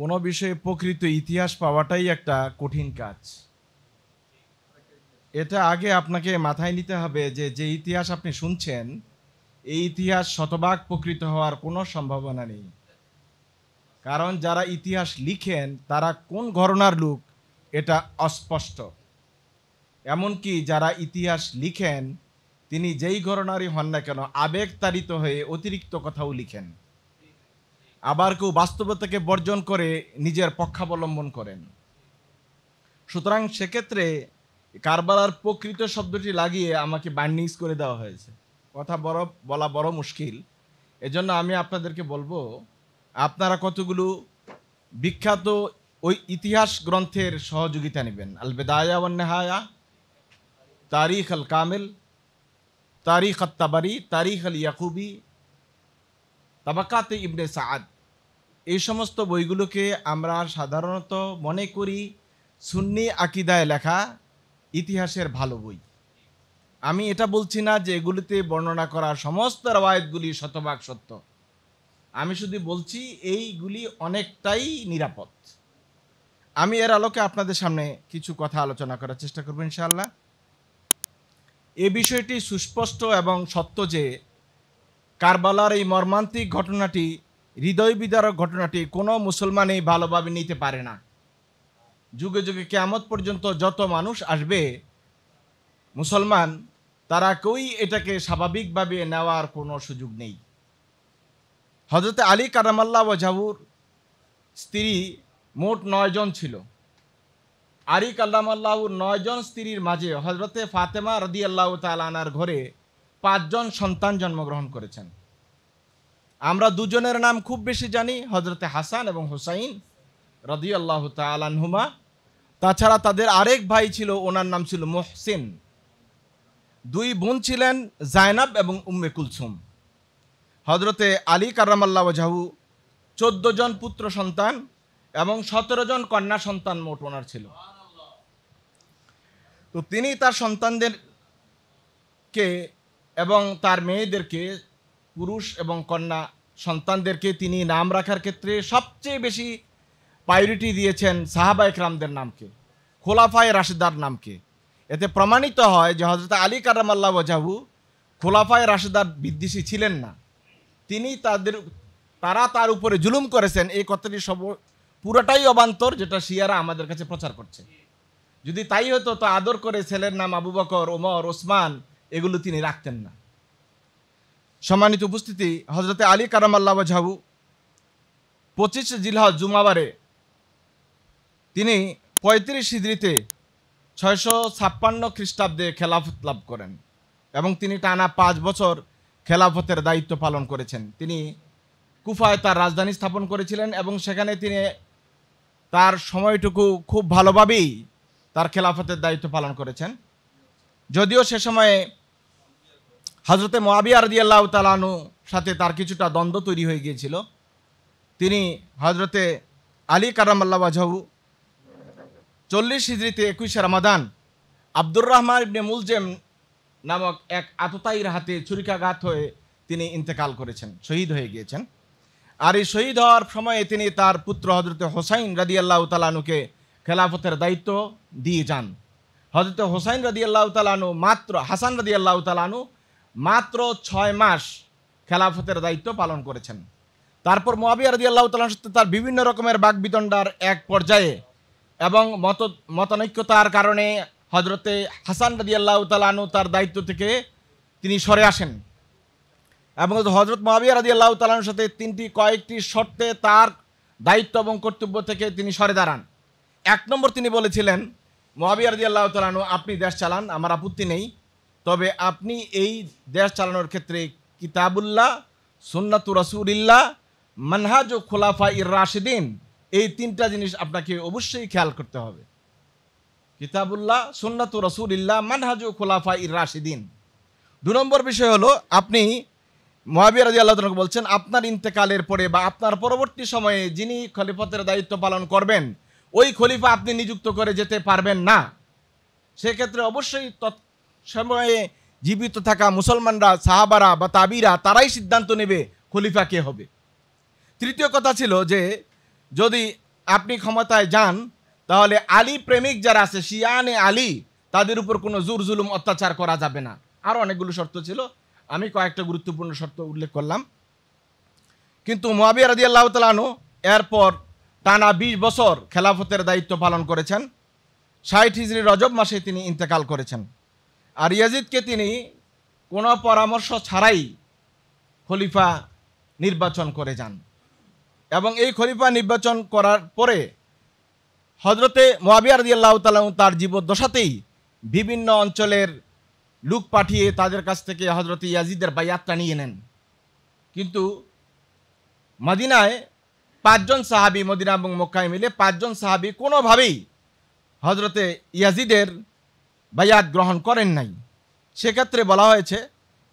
কোনো বিষয়ে প্রকৃত ইতিহাস পাওয়াটাই একটা কঠিন কাজ। এটা আগে আপনাকে মাথায় নিতে হবে যে যে ইতিহাস আপনি শুনছেন এই ইতিহাস শতভাগ প্রকৃত হওয়ার কোনো সম্ভাবনা নেই। কারণ যারা ইতিহাস লিখেন তারা কোন ঘরানার লোক এটা অস্পষ্ট। এমনকি যারা ইতিহাস লিখেন তিনি যেই ঘরানারই হন না কেন আবেগতাড়িত হয়ে অতিরিক্ত কথাও লিখেন। আবার কেউ বাস্তবতাকে বর্জন করে নিজের পক্ষাবলম্বন করেন। সুতরাং সেক্ষেত্রে কারবালার প্রকৃত শব্দটি লাগিয়ে আমাকে বার্নিশ করে দেওয়া হয়েছে। কথা বলা বড় মুশকিল। এজন্য আমি আপনাদেরকে বলবো আপনারা কতগুলো বিখ্যাত ওই ইতিহাস গ্রন্থের সহযোগিতা নেবেন। আল বিদায়া ওয়ান নিহায়া, তারিখ আল কামিল, তারিখ আত তাবারি, তারিখ আল ইয়াকুবি, তাবাকাতে ইবনে সাআদ, এই সমস্ত বইগুলোকে আমরা সাধারণত মনে করি সুন্নি আকিদায় লেখা ইতিহাসের ভালো বই। আমি এটা বলছি না যে এগুলিতে বর্ণনা করা সমস্ত রওয়ায়েতগুলি শতভাগ সত্য। আমি শুধু বলছি এইগুলি অনেকটাই নিরাপদ। আমি এর আলোকে আপনাদের সামনে কিছু কথা আলোচনা করার চেষ্টা করব ইনশাআল্লাহ। এই বিষয়টি সুস্পষ্ট এবং সত্য যে কারবালার এই মর্মান্তিক ঘটনাটি, হৃদয় বিদারক ঘটনাটি কোনো মুসলমানই ভালোভাবে নিতে পারে না। যুগে যুগে কিয়ামত পর্যন্ত যত মানুষ আসবে মুসলমান, তারা কেউই এটাকে স্বাভাবিকভাবে নেওয়ার কোনো সুযোগ নেই। হযরত আলী কারামাল্লাহু ওয়াজহুর স্ত্রী মোট 9 জন ছিল। আলী কারামাল্লাহুর 9 জন স্ত্রীর মাঝে হযরতে ফাতেমা রাদিয়াল্লাহু তাআলা আনহার ঘরে 5 জন সন্তান জন্মগ্রহণ করেছেন। আমরা দুজনের নাম খুব বেশি জানি, হযরতে হাসান এবং হুসাইন রাদিয়াল্লাহু তাআলা আনহুমা। তাছাড়া তাদের আরেক ভাই ছিল, ওনার নাম ছিল মুহসিন। 2 বোন ছিলেন জায়নাব এবং উম্মে কুলসুম। হযরতে আলী কারামাল্লাহু ওয়াজহু 14 জন পুত্র সন্তান এবং 17 জন কন্যা সন্তান মোট ওনার ছিল। তো তিনি তার সন্তানদেরকে এবং তার মেয়েদেরকে, পুরুষ এবং কন্যা সন্তানদেরকে তিনি নাম রাখার ক্ষেত্রে সবচেয়ে বেশি প্রায়োরিটি দিয়েছেন সাহাবায়ে কেরামদের নামকে, খোলাফায়ে রাশিদার নামকে। এতে প্রমাণিত হয় যে হযরত আলী কারামাল্লাহু ওয়াজহু খোলাফায়ে রাশিদার বিদ্বেষী ছিলেন না। তারা তার উপরে জুলুম করেছেন, এই কথাটি পুরোটাই অবান্তর, যেটা শিয়ারা আমাদের কাছে প্রচার করছে। যদি তাই হতো তো আদর করে ছেলের নাম আবু বকর, ওমর, ওসমান এগুলো তিনি রাখতেন না। সম্মানিত উপস্থিতি, হযরতে আলী কারামাল্লাহু ওয়াজহু 25 জিলহজ জুমাবারে তিনি 35 হিজরিতে 656 খ্রিস্টাব্দে খেলাফত লাভ করেন এবং তিনি টানা 5 বছর খেলাফতের দায়িত্ব পালন করেছেন। তিনি কুফায় তার রাজধানী স্থাপন করেছিলেন এবং সেখানে তিনি তার সময়টুকু খুব ভালোভাবেই তার খেলাফতের দায়িত্ব পালন করেছেন। যদিও সে সময়ে হযরতে মুআবিয়া রাদিয়াল্লাহু তাআলা আনহুর সাথে তার কিছুটা দ্বন্দ্ব তৈরি হয়ে গিয়েছিল। তিনি হযরতে আলী কারামাল্লাহু ওয়াজহু 40 হিজরিতে 21 রমাদান আব্দুর রহমান ইবনে মুলজেম নামক এক আততায়ীর হাতে ছুরিকাঘাত হয়ে তিনি ইন্তেকাল করেছেন, শহীদ হয়ে গিয়েছেন। আর এই শহীদ হওয়ার সময়ে তিনি তার পুত্র হযরতে হোসাইন রাদিয়াল্লাহু তাআলা আনহুকে খেলাফতের দায়িত্ব দিয়ে যান। হযরতে হোসাইন রাদিয়াল্লাহু তাআলা আনহু হাসান রাদিয়াল্লাহু তাআলা আনহু মাত্র 6 মাস খেলাফতের দায়িত্ব পালন করেছেন। তারপর মুআবিয়া রাদিয়াল্লাহু তাআলার সাথে তার বিভিন্ন রকমের বাকবিতণ্ডার এক পর্যায়ে এবং মতানৈক্যতার কারণে হযরতে হাসান রাদিয়াল্লাহু তাআলা আনহু তার দায়িত্ব থেকে তিনি সরে আসেন এবং হযরত মুআবিয়া রাদিয়াল্লাহু তাআলার সাথে কয়েকটি শর্তে তার দায়িত্ব এবং কর্তব্য থেকে তিনি সরে দাঁড়ান। 1 নম্বর, তিনি বলেছিলেন, মুআবিয়া রাদিয়াল্লাহু তাআলা আনহু আপনি দেশ চালান, আমার আপত্তি নেই, তবে আপনি এই দেশ চালানোর ক্ষেত্রে কিতাবুল্লাহ, সুন্নাতু রাসূলিল্লাহ, মানহাজু খুলাফায়ে রাশিদিন, এই 3টা জিনিস আপনাকে অবশ্যই খেয়াল করতে হবে। কিতাবুল্লাহ, সুন্নাতু রাসূলিল্লাহ, মানহাজু খুলাফায়ে রাশিদিন। 2 নম্বর বিষয় হলো, আপনি মুআবিয়া রাদিয়াল্লাহু তাআলা বলছেন আপনার ইন্তেকালের পরে বা আপনার পরবর্তী সময়ে যিনি খলিফতের দায়িত্ব পালন করবেন ওই খলিফা আপনি নিযুক্ত করে যেতে পারবেন না। সেক্ষেত্রে অবশ্যই সময়ে জীবিত থাকা মুসলমানরা, সাহাবারা বা তাবিরা তারাই সিদ্ধান্ত নেবে খলিফা কে হবে। তৃতীয় কথা ছিল যে যদি আপনি ক্ষমতায় যান, তাহলে আলী প্রেমিক যারা আছে, শিয়ানে আলী, তাদের উপর কোনো জোর জুলুম অত্যাচার করা যাবে না। আরও অনেকগুলো শর্ত ছিল, আমি কয়েকটা গুরুত্বপূর্ণ শর্ত উল্লেখ করলাম। কিন্তু মুয়াবিয়া রাদিয়াল্লাহু তাআলা আনহু এরপর টানা 20 বছর খেলাফতের দায়িত্ব পালন করেছেন। 60 হিজরি রজব মাসে তিনি ইন্তেকাল করেছেন। আর ইয়াজিদকে তিনি কোনো পরামর্শ ছাড়াই খলিফা নির্বাচন করে যান, এবং এই খলিফা নির্বাচন করার পরে হজরতে মুয়াবিয়া রাদিয়াল্লাহু তাআলা তার জীবদ্দশাতেই বিভিন্ন অঞ্চলের লোক পাঠিয়ে তাদের কাছ থেকে হজরতে ইয়াজিদের বাইয়াতটা নিয়ে নেন। কিন্তু মদিনায় 5 জন সাহাবী, মদিনা এবং মক্কায় মিলে 5 জন সাহাবী কোনোভাবেই হজরতে ইয়াজিদের বাইয়াত গ্রহণ করেন নাই। সেক্ষেত্রে বলা হয়েছে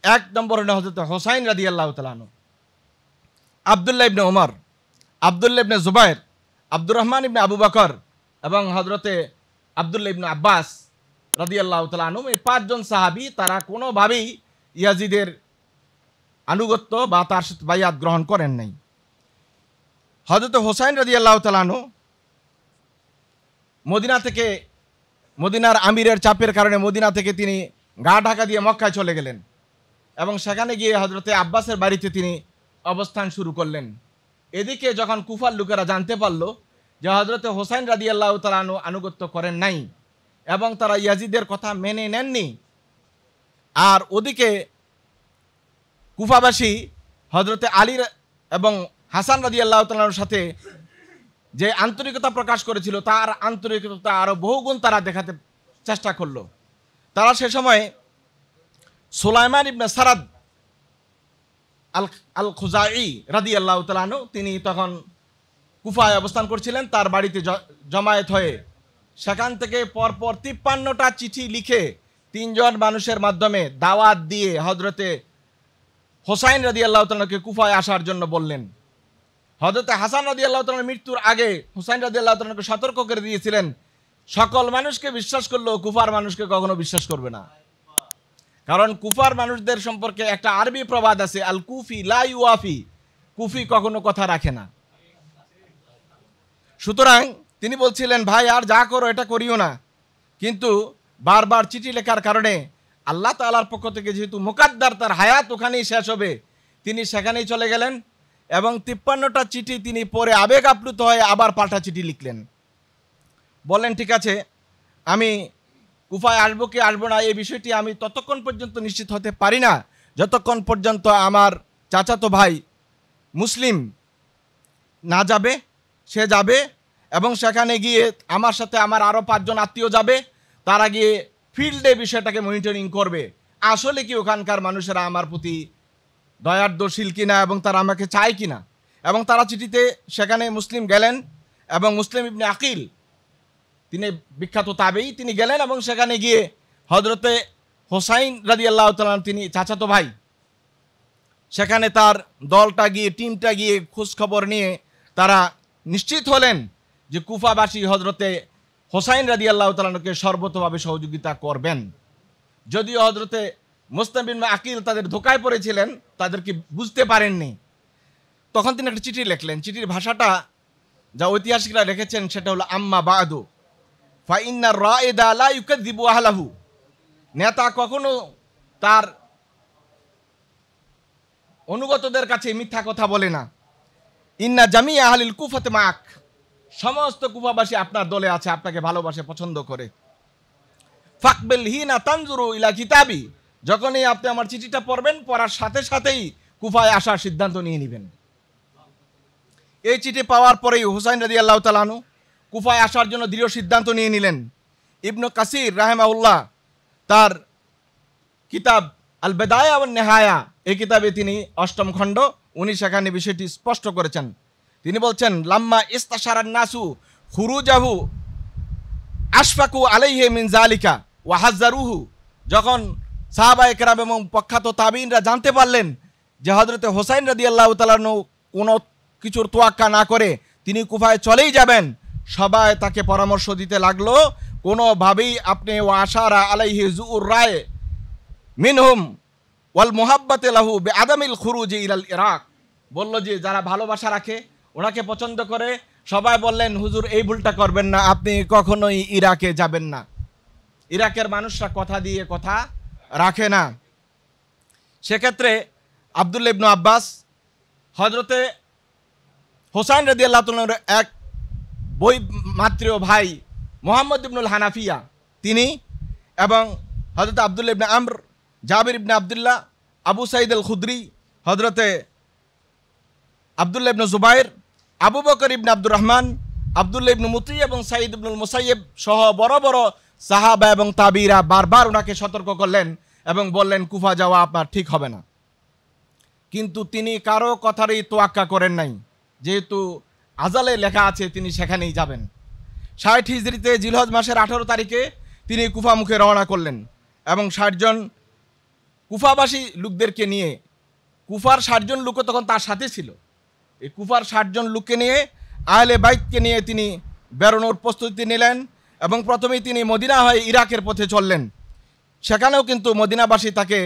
1 নম্বর হলেন হজরত হোসাইন রাদিয়াল্লাহু তাআলা আনহু, আবদুল্লাহ ইবনে ওমর, আবদুল্লাহ ইবনে জুবাইর, আব্দুর রহমান ইবনে আবু বকর এবং হজরতে আবদুল্লাহ ইবনে আব্বাস রাদিয়াল্লাহু তাআলা আনহু, এই 5 জন সাহাবী তারা কোনোভাবেই ইয়াজিদের আনুগত্য বা তার সাথে বাইয়াত গ্রহণ করেন নাই। হযরত হোসাইন রাদিয়াল্লাহু তাআলা আনহু মদিনা থেকে, মদিনার আমিরের চাপের কারণে মদিনা থেকে তিনি গা ঢাকা দিয়ে মক্কায় চলে গেলেন এবং সেখানে গিয়ে হযরতে আব্বাসের বাড়িতে তিনি অবস্থান শুরু করলেন। এদিকে যখন কুফার লোকেরা জানতে পারল যে হযরতে হোসাইন রাদিয়াল্লাহু তাআলা আনহু আনুগত্য করেন নাই এবং তারা ইয়াজিদের কথা মেনে নেননি, আর ওদিকে কুফাবাসী হযরতে আলী এবং হাসান রাদিয়াল্লাহু তাআলার সাথে যে আন্তরিকতা প্রকাশ করেছিল, তার আন্তরিকতা আরও বহুগুণ তারা দেখাতে চেষ্টা করলো। তারা সে সময় সুলাইমান ইবনে সারাদ আল খুজাই রাদিয়াল্লাহু তাআলা আনহু, তিনি তখন কুফায় অবস্থান করছিলেন, তার বাড়িতে জমায়েত হয়ে সেখান থেকে পরপর 53টা চিঠি লিখে 3 জন মানুষের মাধ্যমে দাওয়াত দিয়ে হযরতে হোসাইন রাদিয়াল্লাহু তাআলাকে কুফায় আসার জন্য বললেন। হযরতে হাসান রাদিয়াল্লাহু তাআলার মৃত্যুর আগে হোসাইন রাদিয়াল্লাহু তাআলাকে সতর্ক করে দিয়েছিলেন, সকল মানুষকে বিশ্বাস করলেও কুফার মানুষকে কখনো বিশ্বাস করবে না, কারণ কুফার মানুষদের সম্পর্কে একটা আরবি প্রবাদ আছে, আল কুফি লা ইউয়াফি, কুফি কখনো কথা রাখে না। সুতরাং তিনি বলছিলেন, ভাই আর যা করো এটা করিও না, কিন্তু বারবার চিঠি লেখার কারণে আল্লাহ তাআলার পক্ষ থেকে যেহেতু মুকাদ্দার, তার হায়াত ওখানেই শেষ হবে, তিনি সেখানেই চলে গেলেন এবং 53টা চিঠি তিনি পরে আবেগ আপ্লুত হয়ে আবার পাল্টা চিঠি লিখলেন। বললেন, ঠিক আছে, আমি কুফায় আসবো কি আসবো না এই বিষয়টি আমি ততক্ষণ পর্যন্ত নিশ্চিত হতে পারি না যতক্ষণ পর্যন্ত আমার চাচাতো ভাই মুসলিম না যাবে। সে যাবে এবং সেখানে গিয়ে আমার সাথে আমার আরও 5 জন আত্মীয় যাবে, তারা গিয়ে ফিল্ডে বিষয়টাকে মনিটরিং করবে, আসলে কি ওখানকার মানুষেরা আমার প্রতি দয়ার্দশীল কিনা এবং তারা আমাকে চায় কিনা। এবং তারা চিঠিতে সেখানে মুসলিম গেলেন এবং মুসলিম ইবনে আকিল, তিনি বিখ্যাত তাবেঈ, তিনি গেলেন এবং সেখানে গিয়ে হযরতে হোসাইন রাদিয়াল্লাহু তাআলা, তিনি চাচাতো ভাই, সেখানে তার দলটা গিয়ে, টিমটা গিয়ে খোঁজ খবর নিয়ে তারা নিশ্চিত হলেন যে কুফাবাসী হযরতে হোসাইন রাদিয়াল্লাহু তাআলাকে সর্বতভাবে সহযোগিতা করবেন। যদিও হযরতে মুসলিম ইবনে আকিল তাদের ধোকায় পড়েছিলেন, তাদেরকে বুঝতে পারেননি, তখন তিনি একটা চিঠি লিখলেন। চিঠির ভাষাটা যা ঐতিহাসিকরা লিখেছেন সেটা হলো, আম্মা বাদু ফা ইন্নার রাইদা লা ইউকাযযিবু আহলাহু, নেতা কখনো তার অনুগতদের কাছে মিথ্যা কথা বলে না। ইন্না জামিয়া আহলিল কুফাতে মাক, সমস্ত কুফাবাসী আপনার দলে আছে, আপনাকে ভালোবাসে, পছন্দ করে। ফাকবিল হিনা তানজুরু ইলা কিতাবি, যখনই আপনি আমার চিঠিটা পড়বেন, পড়ার সাথে সাথেই কুফায় আসার সিদ্ধান্ত নিয়ে নেবেন। এই চিঠি পাওয়ার পরেই হুসাইন রাদিয়াল্লাহু তাআলা আনহু কুফায় আসার জন্য দৃঢ় সিদ্ধান্ত নিয়ে নিলেন। ইবনু কাসির রাহিমাহুল্লাহ তার কিতাব আল বিদায়া ওয়ান নিহায়া, এই কিতাবে তিনি 8ম খণ্ড, উনি সেখানে বিষয়টি স্পষ্ট করেছেন। তিনি বলছেন, লাম্মা ইস্তাশারান নাসু খুরুজাহু আশফাকু আলাইহি মিন যালিকা ওয়া হাযযারুহু, যখন সাহাবায়ে কেরাম এবং প্রখ্যাত তাবিঈনরা জানতে পারলেন যে হযরতে হোসাইন রাদিয়াল্লাহু তাআলা কোনো কিছুর তোয়াক্কা না করে তিনি কুফায় চলেই যাবেন, সবাই তাকে পরামর্শ দিতে লাগলো, কোনোভাবেই আপনি ওয়াশারা আলাইহি জুউর রায় মিনহুম ওয়াল মুহাব্বাতে লাহু বিআদামিল খুরুজি ইলাল ইরাক, বলল যে যারা ভালোবাসা রাখে, ওনাকে পছন্দ করে, সবাই বললেন, হুজুর এই ভুলটা করবেন না, আপনি কখনোই ইরাকে যাবেন না। ইরাকের মানুষরা কথা দিয়ে কথা রাখে না। সেক্ষেত্রে আব্দুল্লাহ ইবনে আব্বাস হজরতে হোসাইন রাদিয়াল্লাহু তাআলার এক বৈমাত্রীয় ভাই মুহাম্মদ ইবনুল হানাফিয়া তিনি এবং হজরত আব্দুল্লাহ ইবনে আমর, জাবির ইবনে আবদুল্লাহ, আবু সাঈদ আল খুদরি, হজরতে আব্দুল্লাহ ইবনে জুবাইর, আবু বকর ইবনে আব্দুর রহমান, আব্দুল্লাহ ইবনে মুতি এবং সাঈদ ইবনুল মুসাইয়্যিব সহ বড় বড় সাহাবা এবং তাবিরা বারবার ওনাকে সতর্ক করলেন এবং বললেন কুফা যাওয়া আপনার ঠিক হবে না। কিন্তু তিনি কারো কথারই তোয়াক্কা করেন নাই, যেহেতু আজালে লেখা আছে তিনি সেখানেই যাবেন। 60 হিজরিতে জিলহজ মাসের 18 তারিখে তিনি কুফা মুখে রওনা করলেন এবং 60 জন কুফাবাসী লোকদেরকে নিয়ে, কুফার 60 জন লোকও তখন তার সাথে ছিল, এই কুফার 60 জন লোককে নিয়ে, আহলে বাইতকে নিয়ে তিনি বেরোনোর প্রস্তুতি নিলেন এবং প্রথমেই তিনি মদিনা হয়ে ইরাকের পথে চললেন। সেখানেও কিন্তু মদিনাবাসী তাকে,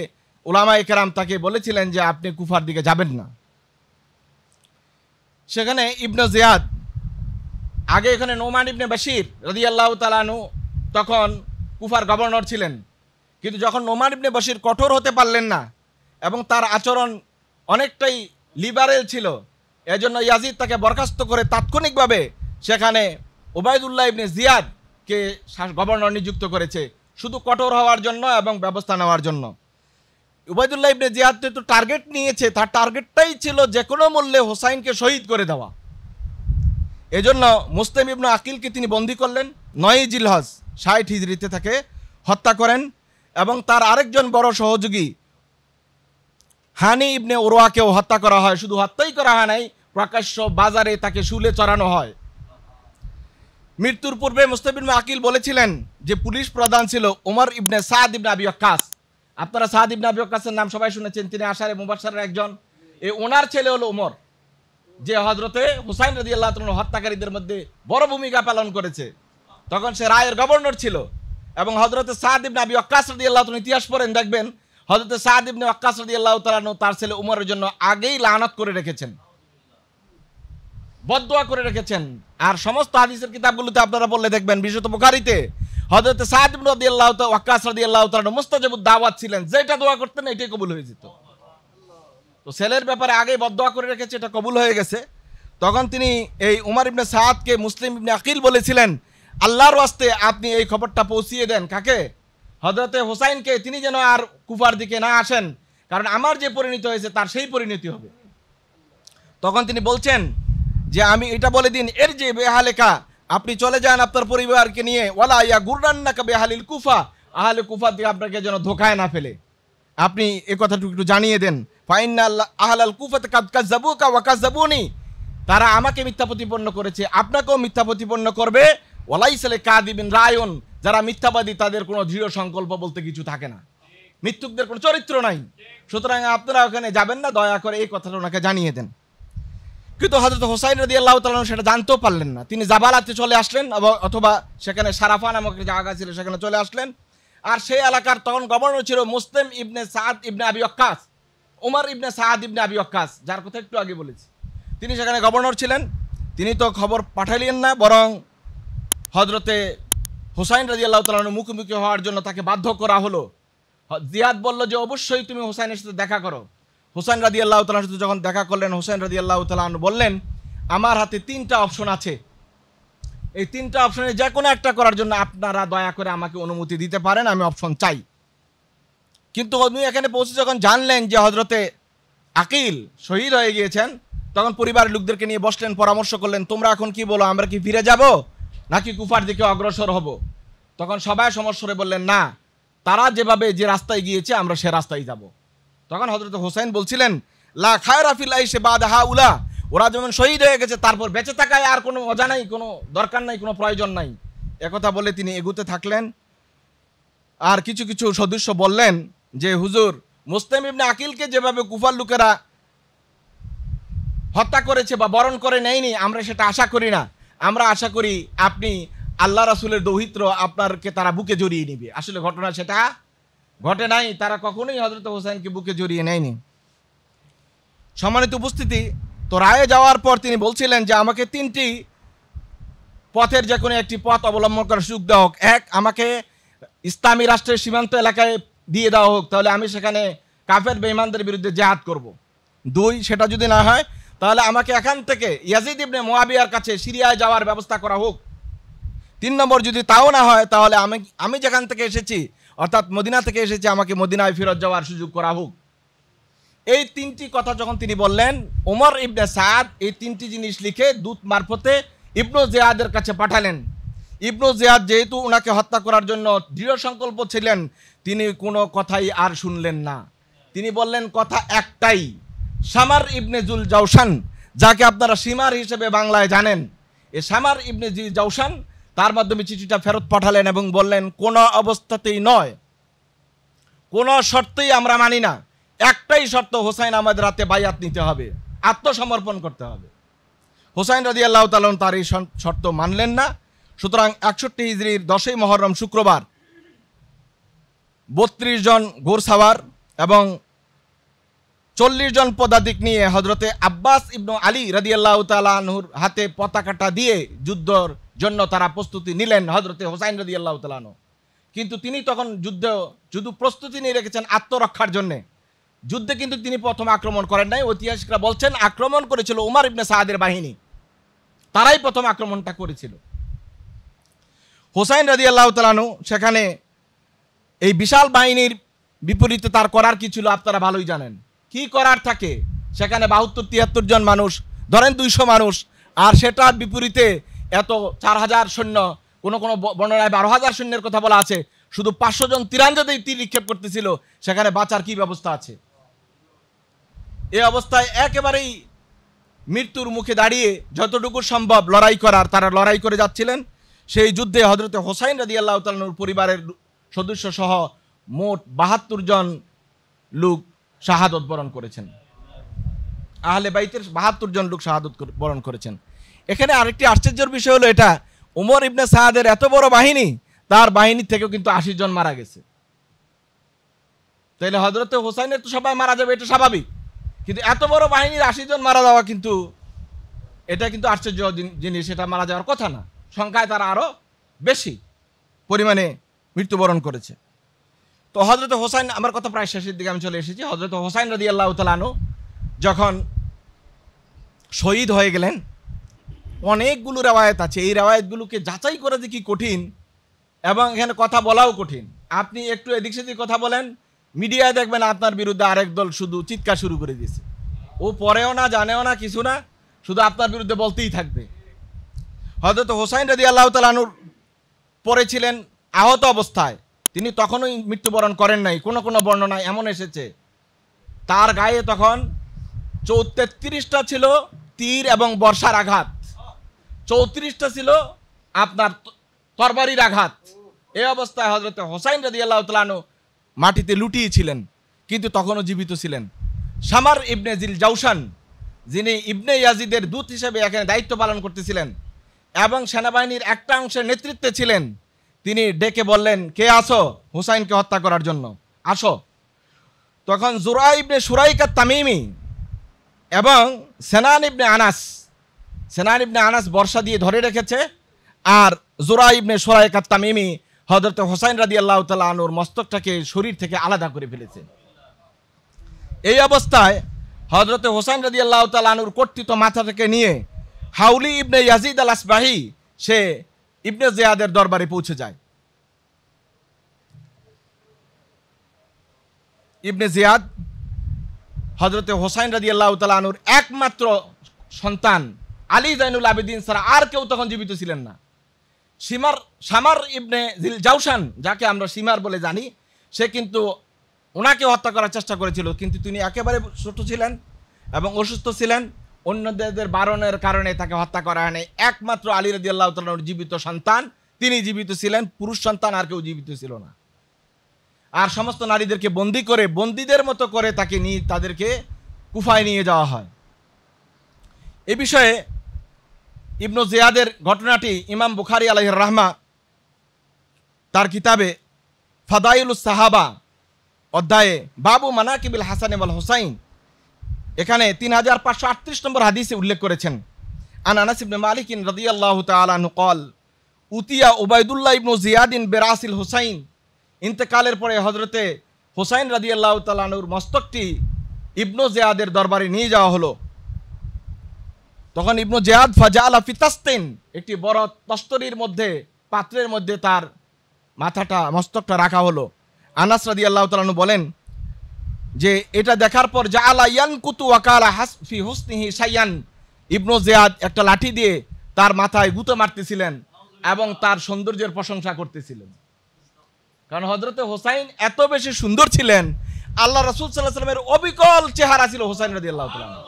উলামায়ে কেরাম তাকে বলেছিলেন যে আপনি কুফার দিকে যাবেন না। সেখানে ইবনে জিয়াদ, আগে এখানে নোমান ইবনে বাশির রাদিয়াল্লাহু তাআলা আনহু তখন কুফার গভর্নর ছিলেন, কিন্তু যখন নোমান ইবনে বাশির কঠোর হতে পারলেন না এবং তার আচরণ অনেকটাই লিবারেল ছিল, এজন্য ইয়াজিদ তাকে বরখাস্ত করে তাৎক্ষণিকভাবে সেখানে ওবায়দুল্লাহ ইবনে জিয়াদকে গভর্নর নিযুক্ত করেছে, শুধু কঠোর হওয়ার জন্য এবং ব্যবস্থা নেওয়ার জন্য। ওবায়দুল্লাহ ইবনে জিয়াদ তো টার্গেট নিয়েছে, তার টার্গেটটাই ছিল যে কোনো মূল্যে হোসাইনকে শহীদ করে দেওয়া। এজন্য মুসলিম ইবনে আকিলকে তিনি বন্দী করলেন। 9 জিলহজ 60 হিজরিতে তাকে হত্যা করেন এবং তার আরেকজন বড় সহযোগী হানি ইবনে উরওয়াকেও হত্যা করা হয়। শুধু হত্যাই করা হয় নাই, প্রকাশ্য বাজারে তাকে শুলে চড়ানো হয়। মৃত্যুর পূর্বে মুসলিম ইবনে আকিল বলেছিলেন যে পুলিশ প্রধান ছিল ওমর ইবনে সাদ ইবনে আবি ওয়াক্কাস। আপনারা সাদ ইবনে আবি ওয়াক্কাসের নাম সবাই শুনেছেন, তিনি আশারে মুবাশশারের একজন। এই ওনার ছেলে হলো ওমর, যে হজরতে হুসাইন রাদিয়াল্লাহু তাআলা হত্যাকারীদের মধ্যে বড় ভূমিকা পালন করেছে। তখন সে রায়ের গভর্নর ছিল এবং হজরতে সাদ ইবনে আবি ওয়াক্কাস রাদিয়াল্লাহু তাআলা ইতিহাস পড়েন, দেখবেন হজরতে সাদ ইবনে ওয়াক্কাস রাদিয়াল্লাহু তাআলা তার ছেলে উমরের জন্য আগেই লানত করে রেখেছেন, বদদোয়া করে রেখেছেন। আর সমস্ত হাদিসের কিতাবগুলোতে আপনারা বললে দেখবেন, বিশেষত বুখারীতে হযরত সাদ ইবনে ওয়াক্কাস রাদিয়াল্লাহু তাআলা মুস্তাজাবুদ দাওয়াত ছিলেন, যেটা দোয়া করতেন এটাই কবুল হয়ে যেত। তো ছেলের ব্যাপারে আগেই বদদোয়া করে রেখেছে, এটা কবুল হয়ে গেছে। তখন তিনি এই উমর ইবনে সাদকে মুসলিম ইবনে আকিল বলেছিলেন, আল্লাহর ওয়াস্তে আপনি এই খবরটা পৌঁছিয়ে দেন কাকে? হযরতে হোসাইনকে, তিনি যেন আর কুফার দিকে না আসেন, কারণ আমার যে পরিণতি হয়েছে তার সেই পরিণতি হবে। তখন তিনি বলছেন যে আমি এটা বলে দিন, এর যে বেহালেকা, আপনি চলে যান আপনার পরিবারকে নিয়ে, ওয়ালা ইয়া গুররান্নাকা বেহালিল কুফা, আহলে কুফা দিয়ে আপনাকে যেন ধোকায় না ফেলে, আপনি এই কথাটুকু একটু জানিয়ে দেন। ফাইন্না আহলাল কুফাতে কাদ কাযাবুকা ওয়া কাযাবুনি, তারা আমাকে মিথ্যা প্রতিপন্ন করেছে, আপনাকেও মিথ্যা প্রতিপন্ন করবে। ওয়ালাইসাল কাযিবিন রায়ুন, যারা মিথ্যাবাদী তাদের কোনো দৃঢ় সংকল্প বলতে কিছু থাকে না, মিথ্যুকদের কোনো চরিত্র নাই। সুতরাং আপনারা ওখানে যাবেন না, দয়া করে এই কথাটা ওনাকে জানিয়ে দেন। কিন্তু হযরত হোসাইন রাদিয়াল্লাহু তাআলা সেটা জানতেও পারলেন না। তিনি জাবালাতে চলে আসলেন, অথবা সেখানে সারাফা নামক জায়গা ছিল, সেখানে চলে আসলেন। আর সেই এলাকার তখন গভর্নর ছিল মুসলিম ইবনে সাদ ইবনে আবি ওয়াক্কাস, ওমর ইবনে সাদ ইবনে আবি ওয়াক্কাস, যার কথা একটু আগে বলেছি। তিনি সেখানে গভর্নর ছিলেন। তিনি তো খবর পাঠালেন না, বরং হযরতে হোসাইন রাদিয়াল্লাহু তাআলার মুখোমুখি হওয়ার জন্য তাকে বাধ্য করা হলো। জিয়াদ বলল যে অবশ্যই তুমি হোসাইনের সাথে দেখা করো। হোসাইন রাদিয়াল্লাহু তাআলার সাথে যখন দেখা করলেন, হোসাইন রাদিয়াল্লাহু তাআলা বললেন, আমার হাতে 3টা অপশন আছে, এই 3টা অপশনে যে কোনো একটা করার জন্য আপনারা দয়া করে আমাকে অনুমতি দিতে পারেন, আমি অপশন চাই। কিন্তু উনি এখানে পৌঁছে যখন জানলেন যে হযরতে আকিল শহীদ হয়ে গিয়েছেন, তখন পরিবারের লোকদেরকে নিয়ে বসলেন, পরামর্শ করলেন, তোমরা এখন কি বলো, আমরা কি ফিরে যাব নাকি কুফার দিকে অগ্রসর হব? তখন সবাই সমস্বরে বললেন, না, তারা যেভাবে যে রাস্তায় গিয়েছে আমরা সে রাস্তায় যাব। তখন হযরত হোসেন বলছিলেন, লা খায়রা ফিল আইশি বাদা হাউলা, ওরা যেমন শহীদ হয়ে গেছে তারপর বেঁচে থাকায় আর কোনো মজা নাই, কোনো দরকার নাই, কোনো প্রয়োজন নাই। একথা বলে তিনি এগুতে থাকলেন। আর কিছু কিছু সদস্য বললেন যে হুজুর, মুসলিম ইবনে আকিলকে যেভাবে কুফার লোকেরা হত্যা করেছে বা বরণ করে নেয়নি, আমরা সেটা আশা করি না। আমরা আশা করি আপনি আল্লাহ রাসূলের দৌহিত্র, আপনারকে তারা বুকে জড়িয়ে নিবে। আসলে ঘটনা সেটা ঘটে নাই, তারা কখনোই হযরত হোসেনকে বুকে জড়িয়ে নেয়নি। সম্মানিত উপস্থিতি, তো রায়ে যাওয়ার পর তিনি বলছিলেন যে আমাকে 3টি পথের যে কোনো একটি পথ অবলম্বন করার সুযোগ দেওয়া হোক। এক, আমাকে ইসলামী রাষ্ট্রের সীমান্ত এলাকায় দিয়ে দেওয়া হোক, তাহলে আমি সেখানে কাফের বেঈমানদের বিরুদ্ধে জিহাদ করব। দুই, সেটা যদি না হয় তাহলে আমাকে এখান থেকে ইয়াজিদ ইবনে মুয়াবিয়ার কাছে সিরিয়ায় যাওয়ার ব্যবস্থা করা হোক। তিন নম্বর, যদি তাও না হয় তাহলে আমি যেখান থেকে এসেছি অর্থাৎ মদিনা থেকে এসেছি, আমাকে মদিনায় ফেরত যাওয়ার সুযোগ করা হোক। এই তিনটি কথা যখন তিনি বললেন, ওমর ইবনে সাদ এই তিনটি জিনিস লিখে দূত মারফতে ইবনু জিয়াদের কাছে পাঠালেন। ইবনু জিয়াদ যেহেতু ওনাকে হত্যা করার জন্য দৃঢ় সংকল্প ছিলেন, তিনি কোনো কথাই আর শুনলেন না। তিনি বললেন কথা একটাই, শামার ইবনে জুল জাউশান, যাকে আপনারা সীমার হিসেবে বাংলায় জানেন, এই শামার ইবনে জুল জাউশান তার মাধ্যমে চিঠিটা ফেরত পাঠালেন এবং বললেন কোনো অবস্থাতেই নয়, কোনো শর্তেই আমরা মানি না, একটাই শর্ত, হোসাইন আমাদের রাতে বাইয়াত নিতে হবে, আত্মসমর্পণ করতে হবে। হোসাইন রাদিয়াল্লাহু তাআলা তার এই শর্ত মানলেন না। সুতরাং 61 হিজরির 10ই মুহররম শুক্রবার 32 জন ঘোড়সাওয়ার এবং 40 জন পদাতিক নিয়ে হজরতে আব্বাস ইবনু আলী রাদিয়াল্লাহু তাআলা আনহুর হাতে পতাকাটা দিয়ে যুদ্ধের জন্য তারা প্রস্তুতি নিলেন, হজরতে হোসাইন রাদিয়াল্লাহু তাআলা আনহু। কিন্তু তিনি তখন শুধু প্রস্তুতি নিয়ে রেখেছেন আত্মরক্ষার জন্যে। যুদ্ধে কিন্তু তিনি প্রথম আক্রমণ করেন নাই। ঐতিহাসিকরা বলছেন আক্রমণ করেছিল উমর ইবনে সাদের বাহিনী, তারাই প্রথম আক্রমণটা করেছিল। হোসাইন রাদিয়াল্লাহু তাআলা আনহু সেখানে এই বিশাল বাহিনীর বিপরীতে তার করার কি ছিল আপনারা ভালোই জানেন। কি করার থাকে সেখানে 72-73 জন মানুষ, ধরেন 200 মানুষ, আর সেটার বিপরীতে এত 4000 সৈন্য, কোনো বর্ণনায় 12,000 সৈন্যের কথা বলা আছে। শুধু 500 জন তীরান্দাজেই তীর নিক্ষেপ করতেছিল, সেখানে বাঁচার কি ব্যবস্থা আছে? এই অবস্থায় একেবারেই মৃত্যুর মুখে দাঁড়িয়ে যতটুকু সম্ভব লড়াই করার তারা লড়াই করে যাচ্ছিলেন। সেই যুদ্ধে হজরতে হোসাইন রাদিয়াল্লাহু তাআলার পরিবারের সদস্য সহ মোট 72 জন লোক শাহাদত বরণ করেছেন। আহলে বাইতের 72 জন লোক শাহাদত বরণ করেছেন। এখানে আরেকটি আশ্চর্যের বিষয় হলো এটা, উমর ইবনে সাদের এত বড় বাহিনী, তার বাহিনী থেকেও কিন্তু 80 জন মারা গেছে। তাইলে হজরতে হোসাইনের তো সবাই মারা যাবে, এটা স্বাভাবিক, কিন্তু এত বড় বাহিনীর 80 জন মারা যাওয়া কিন্তু এটা কিন্তু আশ্চর্য জিনিস, এটা মারা যাওয়ার কথা না। সংখ্যায় তারা আরো বেশি পরিমাণে মৃত্যুবরণ করেছে। তো হজরত হোসাইন, আমার কথা প্রায় শেষের দিকে আমি চলে এসেছি। হজরত হোসাইন রাদিয়াল্লাহু তাআলা আনহু যখন শহীদ হয়ে গেলেন, অনেকগুলো রেওয়ায়েত আছে, এই রেওয়ায়েতগুলোকে যাচাই করা যে কি কঠিন, এবং এখানে কথা বলাও কঠিন। আপনি একটু এদিক সেদিক কথা বলেন, মিডিয়ায় দেখবেন আপনার বিরুদ্ধে আরেক দল শুধু চিৎকার শুরু করে দিয়েছে, ও পড়েও না, জানেও না, কিছু না, শুধু আপনার বিরুদ্ধে বলতেই থাকবে। হযরত হোসাইন রাদিয়াল্লাহু তাআলা আনহুর পরে ছিলেন আহত অবস্থায়, তিনি তখনই মৃত্যুবরণ করেন নাই। কোন কোন বর্ণনায় এমন এসেছে তার গায়ে তখন 33টা ছিল তীর এবং বর্ষার আঘাত, 34টা ছিল আপনার তরবারির আঘাত। এই অবস্থায় হযরত হোসাইন রাদিয়াল্লাহু তাআলা আনহু মাটিতে লুটিয়েছিলেন, কিন্তু তখনও জীবিত ছিলেন। শামার ইবনে জিল জাউশান, যিনি ইবনে ইয়াজিদের দূত হিসেবে এখানে দায়িত্ব পালন করতেছিলেন এবং সেনাবাহিনীর একটা অংশের নেতৃত্বে ছিলেন, তিনি ডেকে বললেন, কে আসো হুসাইনকে হত্যা করার জন্য, আসো। তখন জুরা ইবনে সুরাইকা তামিমি এবং সেনান ইবনে আনাস বর্ষা দিয়ে ধরে রেখেছে, আর জুরা ইবনে সুরাইকা তামিমি হযরত হোসাইন রাদিয়াল্লাহু তাআলা আনহুর মস্তকটাকে শরীর থেকে আলাদা করে ফেলেছে। এই অবস্থায় হযরত হোসাইন রাদিয়াল্লাহু তাআলা আনহুর কর্তৃত মাথাটাকে নিয়ে হাউলি ইবনে ইয়াজিদ আল আসবাহি সে ইবনে জিয়াদের দরবারে পৌঁছে যায়। ইবনে জিয়াদ হযরত হোসাইন রাদিয়াল্লাহু তাআলা আনহুর একমাত্র সন্তান, আলী জাইনুল আবেদিন ছাড়া আর কেউ তখন জীবিত ছিলেন না। শামার ইবনে জিল জাউশান, যাকে আমরা সীমার বলে জানি, সে কিন্তু ওনাকে হত্যা করার চেষ্টা করেছিল, কিন্তু তিনি একেবারে ছোট ছিলেন এবং অসুস্থ ছিলেন, অন্যদের বারণের কারণে তাকে হত্যা করা হয়নি। একমাত্র আলী রাদিয়াল্লাহু তাআলার জীবিত সন্তান, তিনি জীবিত ছিলেন, পুরুষ সন্তান আর কেউ জীবিত ছিল না। আর সমস্ত নারীদেরকে বন্দী করে, বন্দীদের মতো করে তাদেরকে কুফায় নিয়ে যাওয়া হয়। এ বিষয়ে ইবনু জিয়াদের ঘটনাটি ইমাম বুখারী আলাইহির রাহমা তার কিতাবে ফাদাইলুস সাহাবা অধ্যায়ে বাবু মানাকিবিল হাসান ওয়াল হুসাইন, এখানে 3538 নম্বর হাদিসে উল্লেখ করেছেন। আন আনাস ইবনে মালিক রাদিয়াল্লাহু তাআলা আনহু قال উতিয়া উবাইদুল্লাহ ইবনে জিয়াদ বিরাসিল হুসাইন, ইন্তেকালের পরে হযরতে হুসাইন রাদিয়াল্লাহু তাআলা আনহুর মস্তকটি ইবনে জিয়াদের দরবারে নিয়ে যাওয়া হলো। তখন ইবনে জিয়াদ ফাজালা ফি তাসতিন, একটি বড় তস্তরির মধ্যে, পাত্রের মধ্যে তার মাথাটা, মস্তকটা রাখা হলো। আনাস রাদিয়াল্লাহু তাআলা আনহু বলেন যে এটা দেখার পর জাআলা ইয়ানকুতু ওয়া কালা হাসফি হুসনিহি শাইয়ান, ইবনে জিয়াদ একটা লাঠি দিয়ে তার মাথায় গুঁতো মারতেছিলেন এবং তার সৌন্দর্যের প্রশংসা করতেছিলেন। কারণ হযরতে হোসাইন এত বেশি সুন্দর ছিলেন, আল্লাহ রাসূল সাল্লাল্লাহু আলাইহি ওয়াসাল্লামের অবিকল চেহারা ছিল হোসাইন রাদিয়াল্লাহু তাআলা।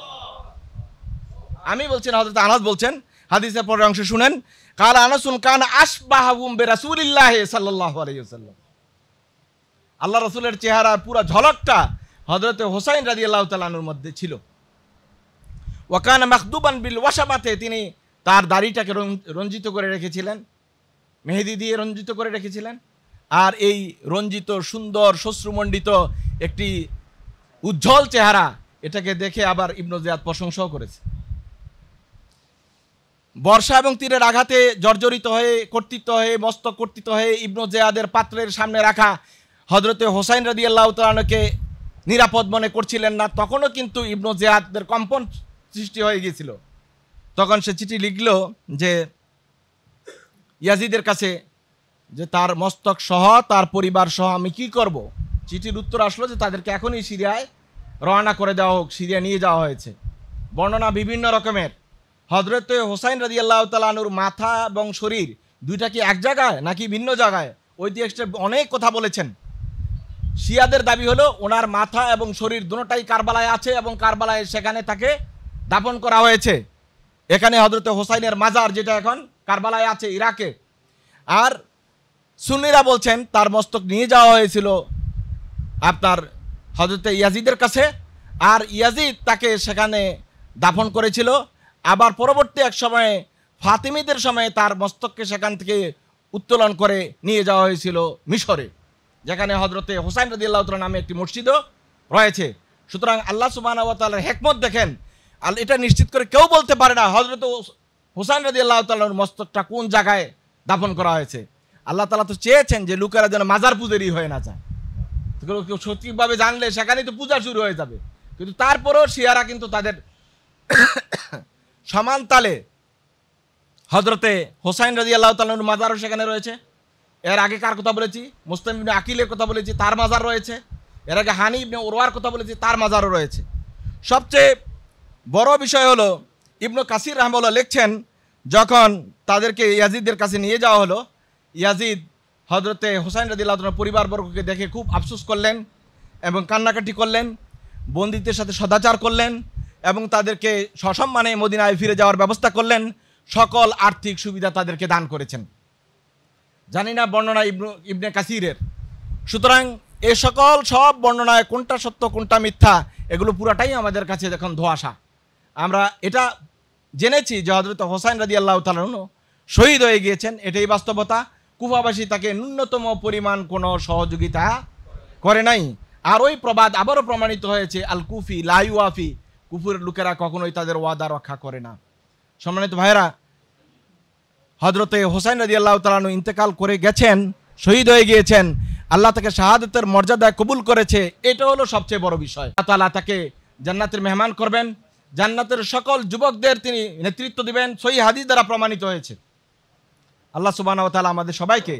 আমি বলছি না, হযরত আনাস বলছেন, হাদিসের পরের অংশ শুনেন। কালা আনাসুন কানা আশবাহুম বিরাসূলিল্লাহি সাল্লাল্লাহু আলাইহি ওয়াসাল্লাম, আল্লাহ রাসূলের চেহারার পুরো ঝলকটা হযরতে হোসাইন রাদিয়াল্লাহু তাআলা আনহুর মধ্যে ছিল। ওয়া কানা মাখদুবান বিল ওয়াশামাতে, তিনি তার দাড়িটাকে রঞ্জিত করে রেখেছিলেন, মেহেদি দিয়ে রঞ্জিত করে রেখেছিলেন। আর এই রঞ্জিত সুন্দর শ্বশ্রুমণ্ডিত একটি উজ্জ্বল চেহারা, এটাকে দেখে আবার ইবনে জিয়াদ প্রশংসাও করেছে। বর্ষা এবং তীরের আঘাতে জর্জরিত হয়ে, কর্তৃত্ব হয়ে, মস্তক কর্তৃত্ব হয়ে ইবনে জিয়াদের পাত্রের সামনে রাখা হযরতে হোসাইন রাদিয়াল্লাহু তাআলা আনহুকে নিরাপদ মনে করছিলেন না। তখনও কিন্তু ইবনে জিয়াদের কম্পন সৃষ্টি হয়ে গিয়েছিল। তখন সে চিঠি লিখল যে ইয়াজিদের কাছে, যে তার মস্তক সহ, তার পরিবার সহ আমি কি করব। চিঠির উত্তর আসলো যে তাদেরকে এখনই সিরিয়ায় রওনা করে দেওয়া হোক, সিরিয়া নিয়ে যাওয়া হয়েছে। বর্ণনা বিভিন্ন রকমের। হযরতে হোসাইন রাদিয়াল্লাহু তাআলা আনহুর মাথা এবং শরীর দুইটা কি এক জায়গায় নাকি ভিন্ন জায়গায়, ঐতিহাসিক অনেক কথা বলেছেন। শিয়াদের দাবি হলো ওনার মাথা এবং শরীর দুটোটাই কারবালায় আছে এবং কারবালায় সেখানে তাকে দাফন করা হয়েছে। এখানে হযরতে হোসাইনের মাজার, যেটা এখন কারবালায় আছে ইরাকে। আর সুন্নিরা বলছেন তার মস্তক নিয়ে যাওয়া হয়েছিল আপনার হযরতে ইয়াজিদের কাছে, আর ইয়াজিদ তাকে সেখানে দাফন করেছিল। আবার পরবর্তী এক সময়ে ফাতিমিদের সময়ে তার মস্তককে সেখান থেকে উত্তোলন করে নিয়ে যাওয়া হয়েছিল মিশরে, যেখানে হযরতে হোসাইন রাদিয়াল্লাহু তাআলা নামে একটি মসজিদও রয়েছে। সুতরাং আল্লাহ সুবহানাহু ওয়া তাআলার হিকমত দেখেন, এটা নিশ্চিত করে কেউ বলতে পারে না হযরতে হোসাইন রাদিয়াল্লাহু তাআলার মস্তকটা কোন জায়গায় দাফন করা হয়েছে। আল্লাহ তাআলা তো চেয়েছেন যে লোকেরা যেন মাজার পূজারি হয়ে না যায়। কেউ সঠিকভাবে জানলে সেখানেই তো পূজা শুরু হয়ে যাবে। কিন্তু তারপরেও শিয়ারা কিন্তু তাদের সমান তালে হযরতে হোসাইন রাদিয়াল্লাহু তাআলার মাজারও সেখানে রয়েছে। এর আগে কার কথা বলেছি? মুসলিম ইবনে আকিলের কথা বলেছি, তার মাজার রয়েছে। এর আগে হানি ইবনে উরওয়ার কথা বলেছি, তার মাজারও রয়েছে। সবচেয়ে বড় বিষয় হলো ইবনে কাসির রাহমাহুল্লাহ লিখছেন, যখন তাদেরকে ইয়াজিদের কাছে নিয়ে যাওয়া হলো, ইয়াজিদ হযরতে হোসাইন রাদিয়াল্লাহু তাআলার পরিবারবর্গকে দেখে খুব আফসোস করলেন এবং কান্নাকাটি করলেন, বন্দীদের সাথে সদাচার করলেন এবং তাদেরকে সসম্মানে মদিনায় ফিরে যাওয়ার ব্যবস্থা করলেন। সকল আর্থিক সুবিধা তাদেরকে দান করেছেন। জানি না বর্ণনা ইবনে কাসিরের। সুতরাং এই সকল সব বর্ণনায় কোনটা সত্য কোনটা মিথ্যা, এগুলো পুরাটাই আমাদের কাছে এখন ধোঁয়াশা। আমরা এটা জেনেছি যে হযরত হোসাইন রাদিয়াল্লাহু তাআলা শহীদ হয়ে গিয়েছেন, এটাই বাস্তবতা। কুফাবাসী তাকে ন্যূনতম পরিমাণ কোনো সহযোগিতা করে নাই। আর ওই প্রবাদ আবারও প্রমাণিত হয়েছে, আল কুফি লা ইউয়াফি, কুফুরের লোকেরা কখনোই তাদের ওয়াদা রক্ষা করে না। সম্মানিত ভাইরা, হযরতে হোসাইন রাদিয়াল্লাহু তাআলা ইন্তেকাল করে গেছেন, শহীদ হয়ে গিয়েছেন। আল্লাহ তাকে শাহাদাতের মর্যাদায় কবুল করেছে, এটা হলো সবচেয়ে বড় বিষয়। আল্লাহ তাআলা তাকে জান্নাতের মেহমান করবেন, জান্নাতের সকল যুবকদের তিনি নেতৃত্ব দিবেন, সহিহ হাদিস দ্বারা প্রমাণিত হয়েছে। আল্লাহ সুবহানাহু ওয়া তাআলা আমাদের সবাইকে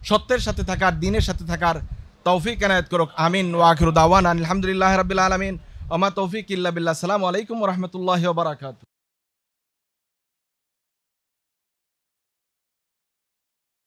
সত্যের সাথে থাকার, দ্বীনের সাথে থাকার তৌফিক এনায়েত করুক। আমিন। ওয়া আখিরু দাওয়ানা আলহামদুলিল্লাহি রাব্বিল আলামিন। ওয়া মা তৌফিক ইল্লা বিল্লাহ। আসসালামু আলাইকুম ওয়া রাহমাতুল্লাহি ওয়া বারাকাতুহু।